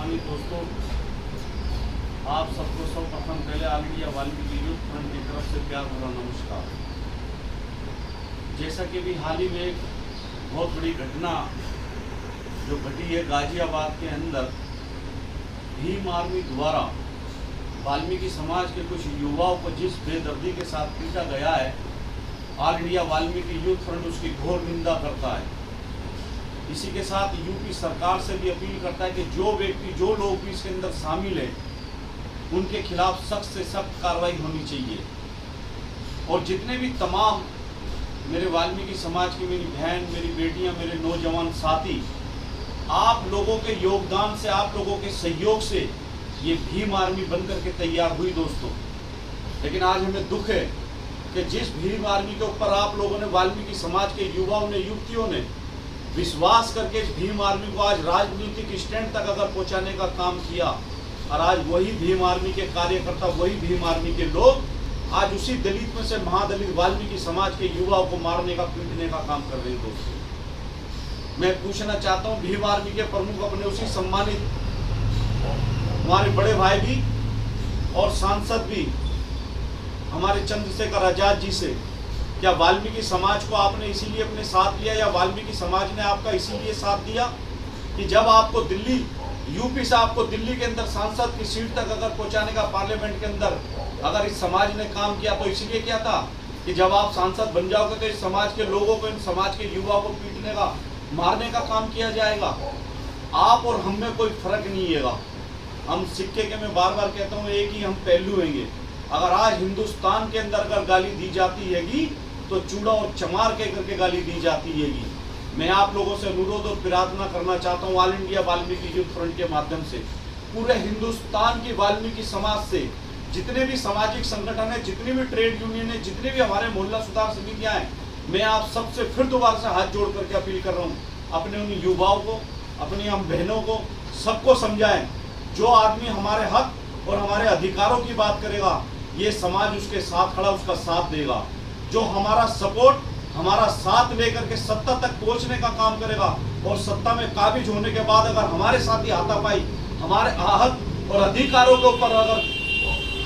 सम्मानित दोस्तों, आप सबको सर्वप्रथम पहले all India Valmiki youth front की तरफ से प्यार भरा नमस्कार। जैसा कि भी हाल ही में एक बहुत बड़ी घटना जो घटी है गाजियाबाद के अंदर, भीम आर्मी द्वारा वाल्मीकि समाज के कुछ युवाओं को जिस बेदर्दी के साथ पीटा गया है, all India Valmiki youth front उसकी घोर निंदा करता है। इसी के साथ यूपी सरकार से भी अपील करता है कि जो व्यक्ति जो लोग भी इसके अंदर शामिल हैं उनके खिलाफ सख्त से सख्त कार्रवाई होनी चाहिए। और जितने भी तमाम मेरे वाल्मीकि समाज की मेरी बहन, मेरी बेटियां, मेरे नौजवान साथी, आप लोगों के योगदान से, आप लोगों के सहयोग से ये भीम आर्मी बनकर के तैयार हुई दोस्तों। लेकिन आज हमें दुख है कि जिस भीम आर्मी के ऊपर आप लोगों ने, वाल्मीकि समाज के युवाओं ने, युवतियों ने विश्वास करके इस भीम आर्मी को आज राजनीतिक स्टैंड तक अगर पहुंचाने का काम किया, और आज वही भीम आर्मी के कार्यकर्ता, वही भीम आर्मी के लोग आज उसी दलित में से महादलित वाल्मीकि समाज के युवाओं को मारने का, पीटने का काम कर रहे हैं दोस्तों। मैं पूछना चाहता हूं भीम आर्मी के प्रमुख अपने उसी सम्मानित हमारे बड़े भाई भी और सांसद भी हमारे चंद्रशेखर आजाद जी से, क्या वाल्मीकि समाज को आपने इसीलिए अपने साथ लिया, या वाल्मीकि समाज ने आपका इसीलिए साथ दिया कि जब आपको दिल्ली, यूपी से आपको दिल्ली के अंदर सांसद की सीट तक अगर पहुंचाने का, पार्लियामेंट के अंदर अगर इस समाज ने काम किया, तो इसीलिए क्या था कि जब आप सांसद बन जाओगे तो इस समाज के लोगों को, इन समाज के युवाओं को पीटने का, मारने का काम किया जाएगा। आप और हम में कोई फर्क नहीं है। हम सिक्के के, मैं बार बार कहता हूँ, एक ही हम पहलू हैंगे। अगर आज हिंदुस्तान के अंदर अगर गाली दी जाती हैगी तो चूड़ा और चमार के करके गाली दी जाती हैगी। मैं आप लोगों से अनुरोध और प्रार्थना करना चाहता हूँ all India Valmiki youth front के माध्यम से, पूरे हिंदुस्तान की वाल्मीकि समाज से, जितने भी सामाजिक संगठन है, जितनी भी ट्रेड यूनियन है, जितने भी हमारे मोहल्ला सुधार समितियाँ हैं, मैं आप सबसे फिर दोबारा से हाथ जोड़ करके अपील कर रहा हूँ, अपने उन युवाओं को, अपनी हम बहनों को, सबको समझाएं। जो आदमी हमारे हक और हमारे अधिकारों की बात करेगा, ये समाज उसके साथ खड़ा, उसका साथ देगा। जो हमारा सपोर्ट, हमारा साथ लेकर के सत्ता तक पहुंचने का काम करेगा, और सत्ता में काबिज होने के बाद अगर हमारे साथ ही हाथापाई, हमारे हक और अधिकारों के ऊपर अगर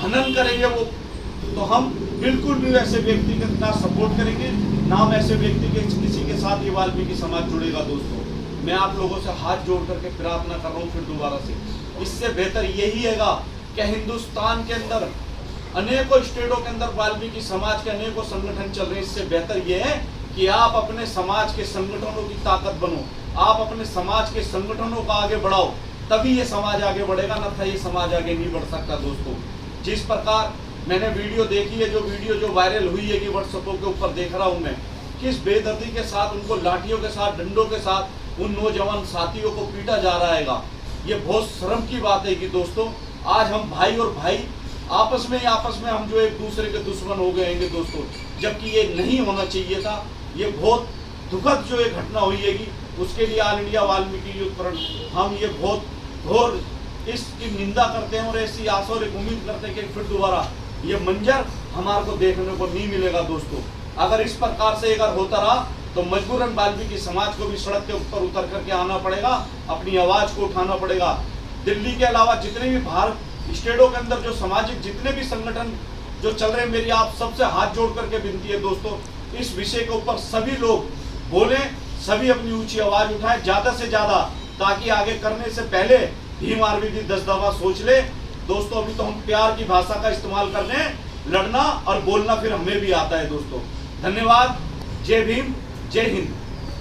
हनन करेंगे वो, तो हम बिल्कुल भी वैसे व्यक्ति का सपोर्ट करेंगे ना, हम ऐसे व्यक्ति के किसी के साथ ये वाल्मीकि समाज जुड़ेगा दोस्तों। मैं आप लोगों से हाथ जोड़ करके प्रार्थना कर रहा हूँ फिर दोबारा से, इससे बेहतर यही हैगा कि हिंदुस्तान के अंदर अनेकों स्टेटों के अंदर वाल्मीकि समाज के अनेकों संगठन चल रहे हैं। इससे बेहतर यह है कि आप अपने समाज के संगठनों की ताकत बनो, आप अपने समाज के संगठनों को आगे बढ़ाओ, तभी ये समाज आगे बढ़ेगा, न था ये समाज आगे नहीं बढ़ सकता दोस्तों। जिस प्रकार मैंने वीडियो देखी है, जो वीडियो जो वायरल हुई है कि व्हाट्सएपों के ऊपर देख रहा हूँ मैं, किस बेदर्दी के साथ उनको लाठियों के साथ, डंडों के साथ उन नौजवान साथियों को पीटा जा रहा है, ये बहुत शर्म की बात है कि दोस्तों आज हम भाई और भाई आपस में हम जो एक दूसरे के दुश्मन हो गए हैं दोस्तों, जबकि ये नहीं होना चाहिए था। ये बहुत दुखद जो एक घटना हुई है, उसके लिए all India Valmiki youth front हम ये बहुत घोर इसकी निंदा करते हैं, और ऐसी आशा और एक उम्मीद करते हैं कि फिर दोबारा ये मंजर हमारे को देखने को नहीं मिलेगा दोस्तों। अगर इस प्रकार से अगर होता रहा तो मजबूरन वाल्मीकि समाज को भी सड़क के ऊपर उतर करके आना पड़ेगा, अपनी आवाज को उठाना पड़ेगा। दिल्ली के अलावा जितने भी भारत स्टेटों के अंदर जो सामाजिक जितने भी संगठन जो चल रहे हैं, मेरी आप सबसे हाथ जोड़ करके विनती है दोस्तों, इस विषय के ऊपर सभी लोग बोलें, सभी अपनी ऊंची आवाज उठाएं ज्यादा से ज्यादा, ताकि आगे करने से पहले भीम आर्मी भी 10 दफा सोच ले दोस्तों। अभी तो हम प्यार की भाषा का इस्तेमाल कर रहे हैं, लड़ना और बोलना फिर हमें भी आता है दोस्तों। धन्यवाद। जय भीम, जय हिंद।